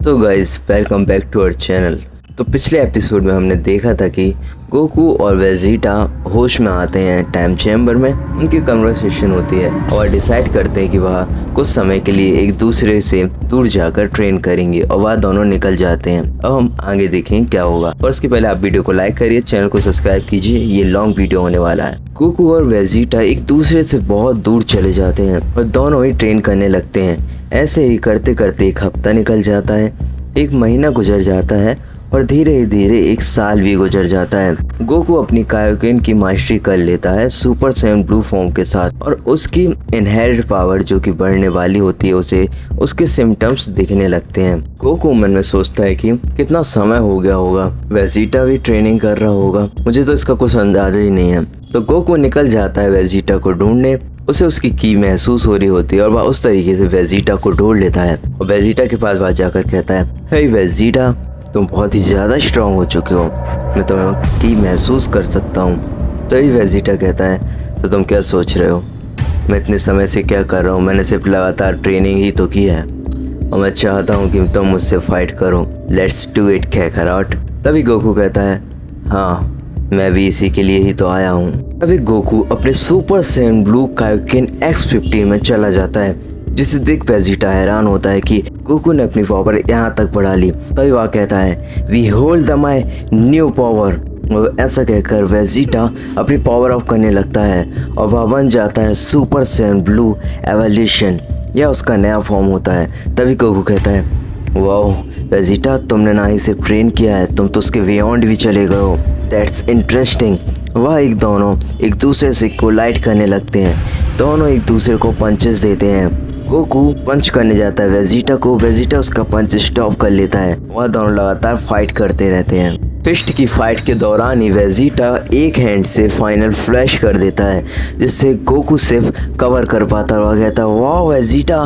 तो guys welcome back to our channel. तो पिछले एपिसोड में हमने देखा था कि गोकू और वेजिटा होश में आते हैं टाइम चैम्बर में। उनकी कन्वर्सेशन होती है और डिसाइड करते हैं कि वह कुछ समय के लिए एक दूसरे से दूर जाकर ट्रेन करेंगे और वह दोनों निकल जाते हैं। अब हम आगे देखें क्या होगा, और उसके पहले आप वीडियो को लाइक करिए, चैनल को सब्सक्राइब कीजिए, ये लॉन्ग वीडियो होने वाला है। गोकू और वेजिटा एक दूसरे से बहुत दूर चले जाते हैं और दोनों ही ट्रेन करने लगते हैं। ऐसे ही करते करते एक हफ्ता निकल जाता है, एक महीना गुजर जाता है और धीरे धीरे एक साल भी गुजर जाता है। गोकू अपनी कायोकेन की मास्टरी कर लेता है सुपर सैयन ब्लू फॉर्म के साथ, और उसकी इनहेरिट पावर जो कि बढ़ने वाली होती है उसे उसके सिम्टम्स दिखने लगते हैं। गोकू मन में सोचता है कि कितना समय हो गया होगा, वेजिटा भी ट्रेनिंग कर रहा होगा, मुझे तो इसका कुछ अंदाजा ही नहीं है। तो गोकू निकल जाता है वेजिटा को ढूंढने। उसे उसकी की महसूस हो रही होती है और वह उस तरीके से वेजिटा को ढूंढ लेता है और वेजिटा के पास वह जाकर कहता है, हे वेजिटा, तुम बहुत ही ज़्यादा स्ट्रांग हो चुके हो, मैं तुम्हें की महसूस कर सकता हूँ। तो ही वेजिटा कहता है, तो तुम क्या सोच रहे हो, मैं इतने समय से क्या कर रहा हूँ, मैंने सिर्फ लगातार ट्रेनिंग ही तो की है और मैं चाहता हूँ कि तुम मुझसे फाइट करो, लेट्स डू इट कैकारॉट। तभी गोकू कहता है, हाँ मैं भी इसी के लिए ही तो आया हूँ। तभी गोकू अपने super Saiyan blue Kaioken X15 में चला जाता है, जिसे देख वेजिटा हैरान होता है कि गोकू ने अपनी पावर यहाँ तक बढ़ा ली। तभी वह कहता है, we hold the my new power. और ऐसा कहकर वेजिटा अपनी पावर ऑफ करने लगता है और वह बन जाता है सुपर सैयन ब्लू एवोल्यूशन, यह उसका नया फॉर्म होता है। तभी गोकू कहता है, वाओ वेजिटा, तुमने ना ही सिर्फ ट्रेन किया है, तुम तो उसके बियॉन्ड भी चले गए हो, दैट्स इंटरेस्टिंग। वह दोनों एक दूसरे से कोलाइड करने लगते हैं, दोनों एक दूसरे को पंचेस देते हैं। गोकू पंच करने जाता है वेजिटा को, वेजिटा उसका पंच स्टॉप कर लेता है। वह दोनों लगातार फाइट करते रहते हैं। फिस्ट की फाइट के दौरान ही वेजिटा एक हैंड से फाइनल फ्लैश कर देता है, जिससे गोकू सिर्फ कवर कर पाता है। वह कहता है, वाह वेजिटा,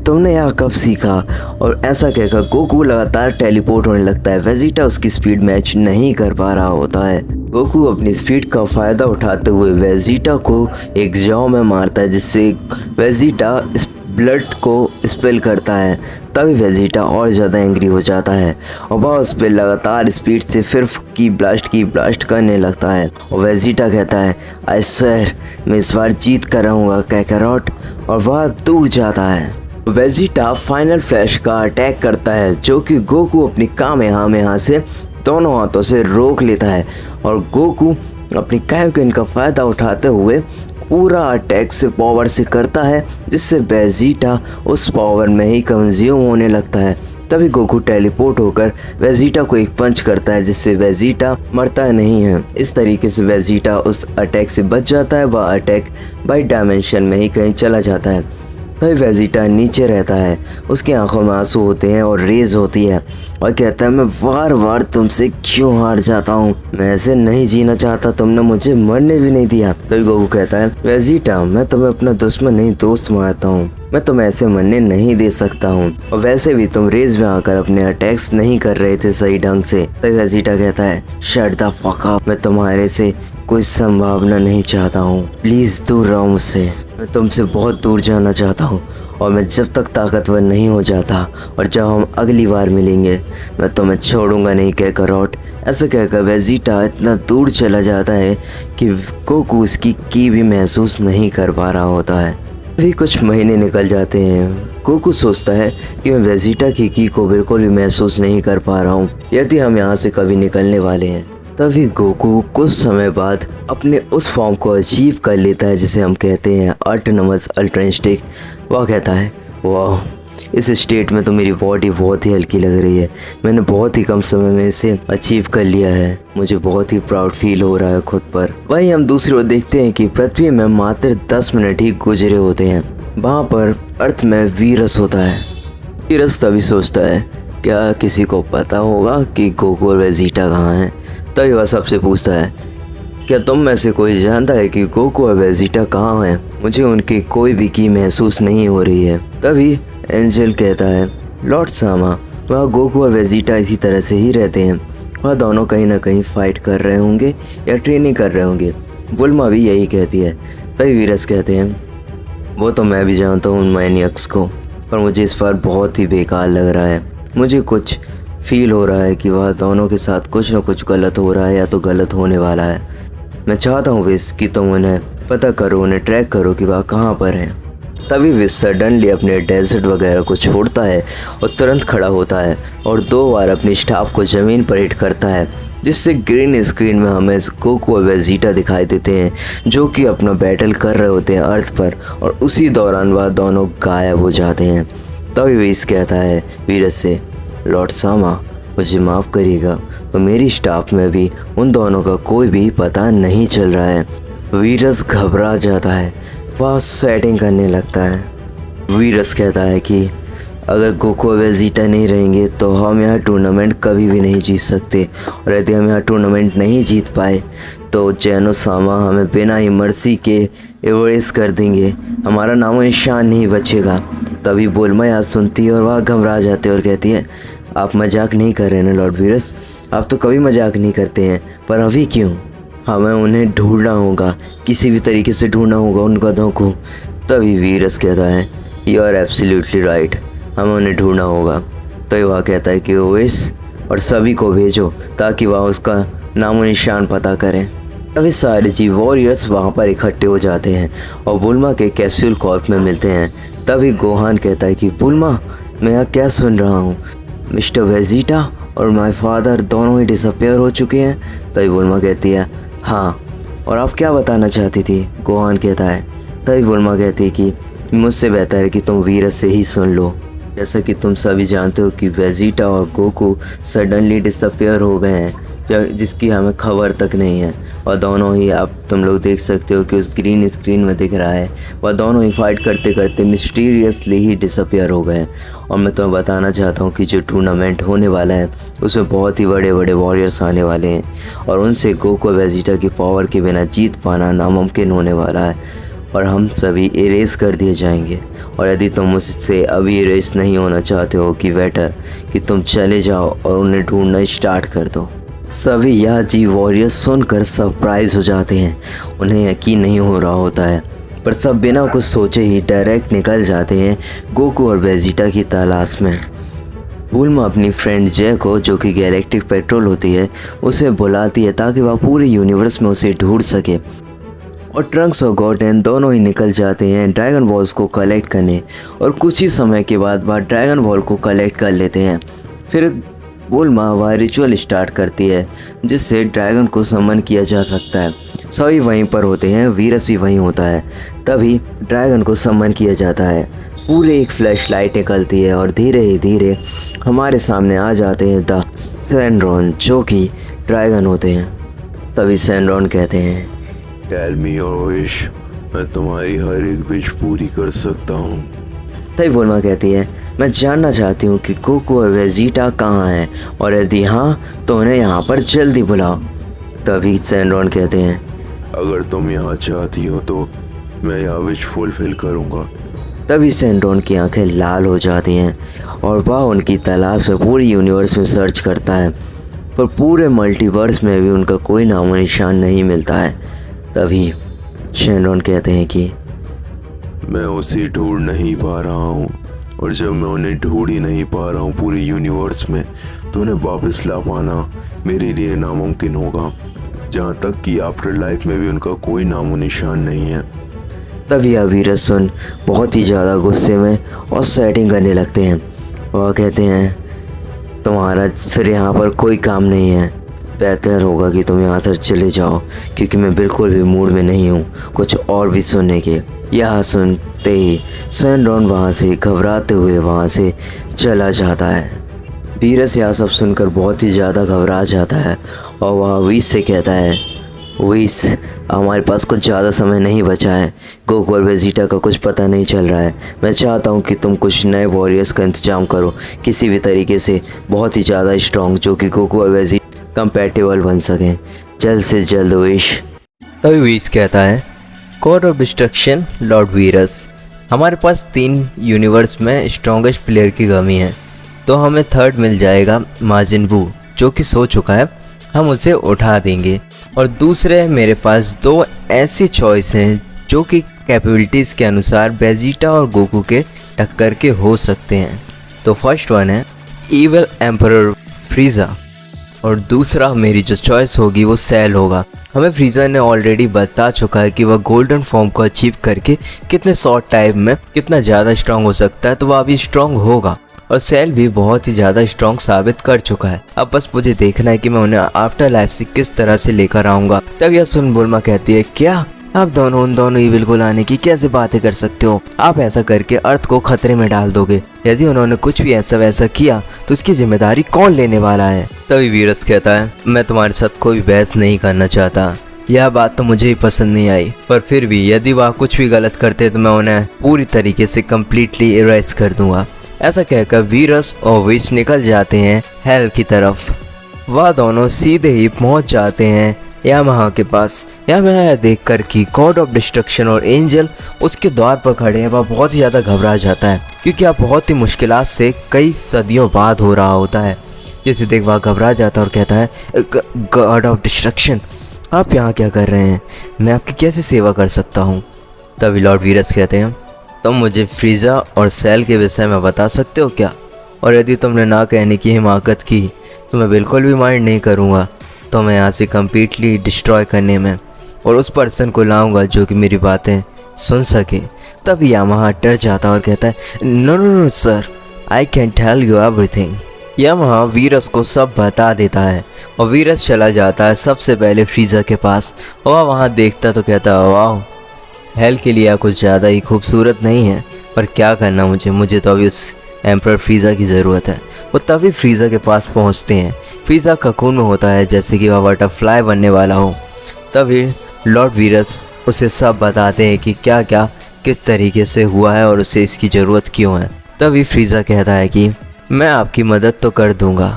तुमने यह कब सीखा। और ऐसा कहकर गोकू लगातार टेलीपोर्ट होने लगता है। वेजिटा उसकी स्पीड मैच नहीं कर पा रहा होता है। गोकू अपनी स्पीड का फायदा उठाते हुए वेजिटा को एक जॉ में मारता है, जिससे वेजिटा ब्लड को स्पेल करता है। तभी वेजिटा और ज़्यादा एंग्री हो जाता है और वह उस पर लगातार स्पीड से फिर की ब्लास्ट करने लगता है। और वेजिटा कहता है, आई स्वेयर, मैं इस बार जीत कर रहूँगा कैकारॉट, और वह दूर जाता है। वेजिटा फाइनल फ्लैश का अटैक करता है, जो कि गोकू अपनी कामेहामेहा से दोनों हाथों से रोक लेता है और गोकू अपनी कायोकेन का फ़ायदा उठाते हुए पूरा अटैक से पावर से करता है, जिससे वेजिटा उस पावर में ही कंज्यूम होने लगता है। तभी गोकू टेलीपोर्ट होकर वेजिटा को एक पंच करता है, जिससे वेजिटा मरता नहीं है। इस तरीके से वेजिटा उस अटैक से बच जाता है। वह अटैक बाई डायमेंशन में ही कहीं चला जाता है। तभी वेजिटा नीचे रहता है, उसकी आंखों में आंसू होते हैं और रेज होती है और कहता है, मैं बार बार तुमसे क्यों हार जाता हूँ, मैं ऐसे नहीं जीना चाहता, तुमने मुझे मरने भी नहीं दिया। तभी गोकू कहता है, वेजिटा, मैं तुम्हें अपना दुश्मन नहीं दोस्त मानता हूँ, मैं तुम्हें ऐसे मरने नहीं दे सकता हूँ, और वैसे भी तुम रेस में आकर अपने अटैक्स नहीं कर रहे थे सही ढंग से। तभी वेजिटा कहता है, शट द फक अप, मैं तुम्हारे से कोई संभावना नहीं चाहता हूँ, प्लीज़ दूर रहो मुझसे, मैं तुमसे बहुत दूर जाना चाहता हूँ, और मैं जब तक ताकतवर नहीं हो जाता और जब हम अगली बार मिलेंगे मैं तुम्हें छोड़ूंगा नहीं कैकारॉट। ऐसा कहकर वेजिटा इतना दूर चला जाता है कि गोकू उसकी की भी महसूस नहीं कर पा रहा होता है। अभी कुछ महीने निकल जाते हैं। गोकू सोचता है कि मैं वेजिटा की को बिल्कुल भी महसूस नहीं कर पा रहा हूँ, यदि हम यहाँ से कभी निकलने वाले हैं। तभी गोकू कुछ समय बाद अपने उस फॉर्म को अचीव कर लेता है, जिसे हम कहते हैं ऑटोनमस अल्ट्रा इंस्टिंक्ट। वह कहता है, वाह, इस स्टेट में तो मेरी बॉडी बहुत ही हल्की लग रही है, मैंने बहुत ही कम समय में इसे अचीव कर लिया है, मुझे बहुत ही प्राउड फील हो रहा है खुद पर। वहीं हम दूसरी ओर देखते हैं कि पृथ्वी में मात्र 10 मिनट ही गुजरे होते हैं। वहाँ पर अर्थ में वीरस होता है। वीरस तभी सोचता है, क्या किसी को पता होगा कि गोकू और वेजिटा कहाँ हैं। तभी वह सबसे पूछता है, क्या तुम में से कोई जानता है कि गोकू और वेजिटा कहाँ हैं, मुझे उनकी कोई भी की महसूस नहीं हो रही है। तभी एंजल कहता है, लॉर्ड सामा, वह गोकू और वेजिटा इसी तरह से ही रहते हैं, वह दोनों कहीं ना कहीं फाइट कर रहे होंगे या ट्रेनिंग कर रहे होंगे। बुल्मा भी यही कहती है। तभी वीरस कहते हैं, वो तो मैं भी जानता हूँ उन मैनियक्स को, पर मुझे इस बार बहुत ही बेकार लग रहा है, मुझे कुछ फील हो रहा है कि वह दोनों के साथ कुछ न कुछ गलत हो रहा है या तो गलत होने वाला है। मैं चाहता हूँ विस कि तुम उन्हें पता करो, उन्हें ट्रैक करो कि वह कहाँ पर हैं। तभी विस सडनली अपने डेजर्ट वगैरह को छोड़ता है और तुरंत खड़ा होता है और 2 बार अपनी स्टाफ को ज़मीन पर हिट करता है, जिससे ग्रीन स्क्रीन में हमें गोकू और वेजिटा दिखाई देते हैं जो कि अपना बैटल कर रहे होते हैं अर्थ पर, और उसी दौरान वह दोनों गायब हो जाते हैं। तभी विस कहता है वीरस से, लॉर्ड सामा मुझे माफ़ करिएगा, तो मेरी स्टाफ में भी उन दोनों का कोई भी पता नहीं चल रहा है। वीरस घबरा जाता है, वह सेटिंग करने लगता है। वीरस कहता है कि अगर गोकू और वेजिटा नहीं रहेंगे तो हम यह टूर्नामेंट कभी भी नहीं जीत सकते, और यदि हम यह टूर्नामेंट नहीं जीत पाए तो जेनो सामा हमें बिना ही मर्जी के इरेज कर देंगे, हमारा नामो निशान नहीं बचेगा। तभी बुल्मा यह सुनती है और वह घबरा जाती है और कहती है, आप मजाक नहीं कर रहे हैं ना लॉर्ड वीरस, आप तो कभी मजाक नहीं करते हैं, पर अभी क्यों? हमें उन्हें ढूंढना होगा, किसी भी तरीके से ढूंढना होगा उन गधों को। तभी वीरस कहता है, यू आर एब्सोल्युटली राइट, हमें उन्हें ढूंढना होगा। तभी वह कहता है कि ओवेस और सभी को भेजो ताकि वह उसका नामो निशान पता करें। तभी सारे जी वॉरियर्स वहाँ पर इकट्ठे हो जाते हैं और बुल्मा के कैप्सूल कॉर्प में मिलते हैं। तभी गोहान कहता है कि बुल्मा, मैं यहाँ क्या सुन रहा हूँ, मिस्टर वेजिटा और माय फादर दोनों ही डिसअपेयर हो चुके हैं। तभी बुल्मा कहती है, हाँ, और आप क्या बताना चाहती थी? गोहान कहता है। तभी बुल्मा कहती है कि मुझसे बेहतर है कि तुम वीरस से ही सुन लो। जैसा कि तुम सभी जानते हो कि वेजिटा और गोकू सडनली डिसअपेयर हो गए हैं, जिसकी हमें खबर तक नहीं है, और दोनों ही आप तुम लोग देख सकते हो कि उस ग्रीन स्क्रीन में दिख रहा है, वह दोनों ही फाइट करते करते मिस्टीरियसली ही डिसअपेयर हो गए। और मैं तुम्हें बताना चाहता हूँ कि जो टूर्नामेंट होने वाला है उसमें बहुत ही बड़े बड़े वॉरियर्स आने वाले हैं, और उनसे गोकू वेजिटा की पावर के बिना जीत पाना नामुमकिन होने वाला है, और हम सभी इरेज कर दिए जाएंगे। और यदि तुम मुझसे अभी इरेज नहीं होना चाहते हो कि बेटर कि तुम चले जाओ और उन्हें ढूंढना स्टार्ट कर दो। सभी यह जी वॉरियर्स सुनकर सरप्राइज हो जाते हैं, उन्हें यकीन नहीं हो रहा होता है, पर सब बिना कुछ सोचे ही डायरेक्ट निकल जाते हैं गोकू और वेजिटा की तलाश में। बुल्मा अपनी फ्रेंड जय को, जो कि गैलेक्टिक पेट्रोल होती है, उसे बुलाती है ताकि वह पूरे यूनिवर्स में उसे ढूंढ सके। और ट्रंक्स और गॉर्डन दोनों ही निकल जाते हैं ड्रैगन बॉल्स को कलेक्ट करने, और कुछ ही समय के बाद वह ड्रैगन बॉल को कलेक्ट कर लेते हैं। फिर बुल्मा वह रिचुअल स्टार्ट करती है जिससे ड्रैगन को समन किया जा सकता है। सभी वहीं पर होते हैं, वीरस भी वहीं होता है। तभी ड्रैगन को समन किया जाता है, पूरे एक फ्लैश लाइट निकलती है और धीरे ही धीरे हमारे सामने आ जाते हैं द सैनरॉन, जो कि ड्रैगन होते हैं। तभी सैनरॉन कहते हैं, टेल मी योर विश, मैं तुम्हारी हर एक विश पूरी कर सकता हूँ। तभी बुल्मा कहती है, मैं जानना चाहती हूँ कि गोकू और वेजिटा कहाँ हैं, और यदि हाँ तो उन्हें यहाँ पर जल्दी बुलाओ। तभी सैनरॉन कहते हैं, अगर तुम यहाँ चाहती हो तो मैं यह विश फुलफिल करूँगा। तभी सैनरॉन की आंखें लाल हो जाती हैं और वह उनकी तलाश में पूरी यूनिवर्स में सर्च करता है, पर पूरे मल्टीवर्स में भी उनका कोई नामो निशान नहीं मिलता है। तभी सैनरॉन कहते हैं कि मैं उसे ढूंढ नहीं पा रहा हूँ, और जब मैं उन्हें ढूंढ ही नहीं पा रहा हूँ पूरे यूनिवर्स में, तो उन्हें वापस ला पाना मेरे लिए नामुमकिन होगा, जहाँ तक कि आफ्टर लाइफ में भी उनका कोई नामो निशान नहीं है। तभी अवीरस सुन बहुत ही ज़्यादा गुस्से में और सेटिंग करने लगते हैं। वह कहते हैं, तुम्हारा फिर यहाँ पर कोई काम नहीं है, बेहतर होगा कि तुम यहाँ से चले जाओ, क्योंकि मैं बिल्कुल भी मूड में नहीं हूँ कुछ और भी सुनने के। यह सुनते ही सैनरॉन वहाँ से घबराते हुए वहाँ से चला जाता है। वीरस यह सब सुनकर बहुत ही ज़्यादा घबरा जाता है और वह वीस से कहता है, वीस हमारे पास कुछ ज़्यादा समय नहीं बचा है, गोकू और वेजिटा का कुछ पता नहीं चल रहा है। मैं चाहता हूँ कि तुम कुछ नए वॉरियर्स का इंतजाम करो, किसी भी तरीके से बहुत ही ज़्यादा स्ट्रॉन्ग, जो कि गोकू और वेजिटा कंपैटिबल बन सकें, जल्द से जल्द विश। तभी विश कहता है, God of destruction Lord Beerus, हमारे पास 3 यूनिवर्स में स्ट्रॉन्गेस्ट प्लेयर की कमी है, तो हमें थर्ड मिल जाएगा माजिन बू, जो कि सो चुका है, हम उसे उठा देंगे। और दूसरे मेरे पास 2 ऐसी चॉइस हैं जो कि कैपेबिलिटीज़ के अनुसार वेजिटा और गोकू के टक्कर के हो सकते हैं। तो फर्स्ट वन है इविल एम्परर फ्रीज़ा और दूसरा मेरी जो चॉइस होगी वो सेल होगा। हमें फ्रीज़ा ने ऑलरेडी बता चुका है कि वह गोल्डन फॉर्म को अचीव करके कितने शॉर्ट टाइम में कितना ज़्यादा स्ट्रांग हो सकता है, तो वह अभी स्ट्रांग होगा और सेल भी बहुत ही ज़्यादा स्ट्रांग साबित कर चुका है। अब बस मुझे देखना है कि मैं उन्हें आफ्टर लाइफ से किस तरह से लेकर आऊँगा। तब यह सुन बुल्मा कहती है, क्या आप दोनों उन दोनों इविल को लाने की कैसे बातें कर सकते हो? आप ऐसा करके अर्थ को खतरे में डाल दोगे। यदि उन्होंने कुछ भी ऐसा वैसा किया तो इसकी जिम्मेदारी कौन लेने वाला है? तभी वीरस कहता है, मैं तुम्हारे साथ कोई बहस नहीं करना चाहता। यह बात तो मुझे ही पसंद नहीं आई, पर फिर भी यदि वह कुछ भी गलत करते तो मैं उन्हें पूरी तरीके से कम्प्लीटली इरेज कर दूंगा। ऐसा कहकर वीरस और विच निकल जाते हैं हेल की तरफ। वह दोनों सीधे ही पहुंच जाते हैं यामाहा के पास। यामाहा देखकर कि गॉड ऑफ डिस्ट्रक्शन और एंजल उसके द्वार पर खड़े हैं, वह बहुत ही ज़्यादा घबरा जाता है क्योंकि अब बहुत ही मुश्किलात से कई सदियों बाद हो रहा होता है। जिसे देख वह घबरा जाता है और कहता है, गॉड ऑफ डिस्ट्रक्शन आप यहाँ क्या कर रहे हैं? मैं आपकी कैसे सेवा कर सकता हूँ? तभी लॉर्ड वीरस कहते हैं, तुम मुझे फ्रीज़ा और सेल के विषय में बता सकते हो क्या? और यदि तुमने ना कहने की हिमाकत की तो मैं बिल्कुल भी माइंड नहीं करूँगा। तो मैं यहाँ से कम्प्लीटली डिस्ट्रॉय करने में और उस पर्सन को लाऊंगा जो कि मेरी बातें सुन सके। तभी यामाहा डर जाता और कहता है, no no no sir, I can tell you everything. Yamaha वीरस को सब बता देता है और वीरस चला जाता है सबसे पहले फ्रीज़ा के पास। और वहाँ देखता तो कहता है, वाह, हेल के लिए कुछ ज़्यादा ही खूबसूरत नहीं है, पर क्या करना मुझे तो अभी उस एम्परर फ्रीज़ा की ज़रूरत है। वो तभी फ्रीज़ा के पास पहुंचते हैं। फ्रीज़ा ककून में होता है जैसे कि वह बटरफ्लाई बनने वाला हो। तभी लॉर्ड वीरस उसे सब बताते हैं कि क्या क्या किस तरीके से हुआ है और उसे इसकी ज़रूरत क्यों है। तभी फ्रीज़ा कहता है कि मैं आपकी मदद तो कर दूंगा,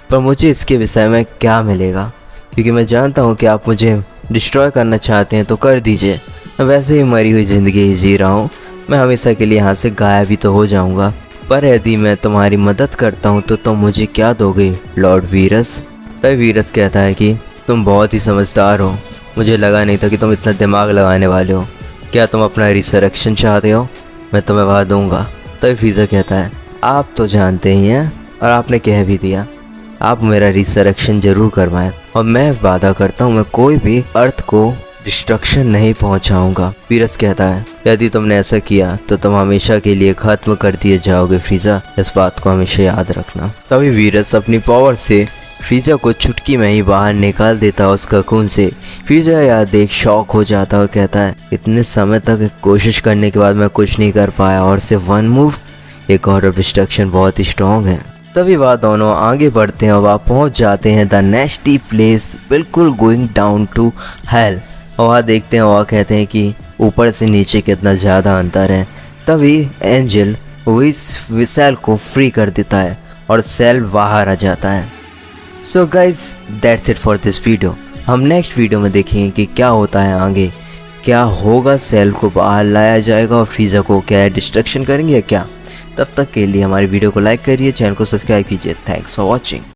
पर मुझे इसके विषय में क्या मिलेगा? क्योंकि मैं जानता हूँ कि आप मुझे डिस्ट्रॉय करना चाहते हैं तो कर दीजिए। मैं वैसे ही मरी हुई ज़िंदगी ही जी रहा हूँ, मैं हमेशा के लिए यहाँ से गायब भी तो हो जाऊँगा। पर यदि मैं तुम्हारी मदद करता हूँ तो तुम मुझे क्या दोगे लॉर्ड वीरस? तभी वीरस कहता है कि तुम बहुत ही समझदार हो, मुझे लगा नहीं था कि तुम इतना दिमाग लगाने वाले हो। क्या तुम अपना रिसरेक्शन चाहते हो? मैं तुम्हें वह दूंगा। तभी फ्रीज़ा कहता है, आप तो जानते ही हैं और आपने कह भी दिया, आप मेरा रिसरेक्शन ज़रूर करवाएं और मैं वादा करता हूँ मैं कोई भी अर्थ को डिस्ट्रक्शन नहीं पहुंचाऊंगा। वीरस कहता है, यदि तुमने ऐसा किया तो तुम हमेशा के लिए खत्म कर दिए जाओगे फ्रीज़ा, इस बात को हमेशा याद रखना। तभी वीरस अपनी पावर से फ्रीज़ा को चुटकी में ही बाहर निकाल देता उस ककून से। फ्रीज़ा यह देख शॉक हो जाता और कहता है, इतने समय तक कोशिश करने के बाद मैं कुछ नहीं कर पाया और सिर्फ वन मूव, एक गॉड ऑफ डिस्ट्रक्शन बहुत ही स्ट्रॉन्ग है। तभी वह दोनों आगे बढ़ते हैं और वह पहुंच जाते हैं द नेस्टी प्लेस, बिल्कुल गोइंग डाउन टू हेल। और वह देखते हैं, वह कहते हैं कि ऊपर से नीचे कितना ज़्यादा अंतर है। तभी एंजल विसेल को फ्री कर देता है और सेल बाहर आ जाता है। So guys, that's it for this video. हम नेक्स्ट वीडियो में देखेंगे कि क्या होता है आगे, क्या होगा, सेल को बाहर लाया जाएगा और फ्रीज़ा को क्या डिस्ट्रक्शन करेंगे या क्या। तब तक के लिए हमारी वीडियो को लाइक करिए, चैनल को सब्सक्राइब कीजिए। Thanks for watching.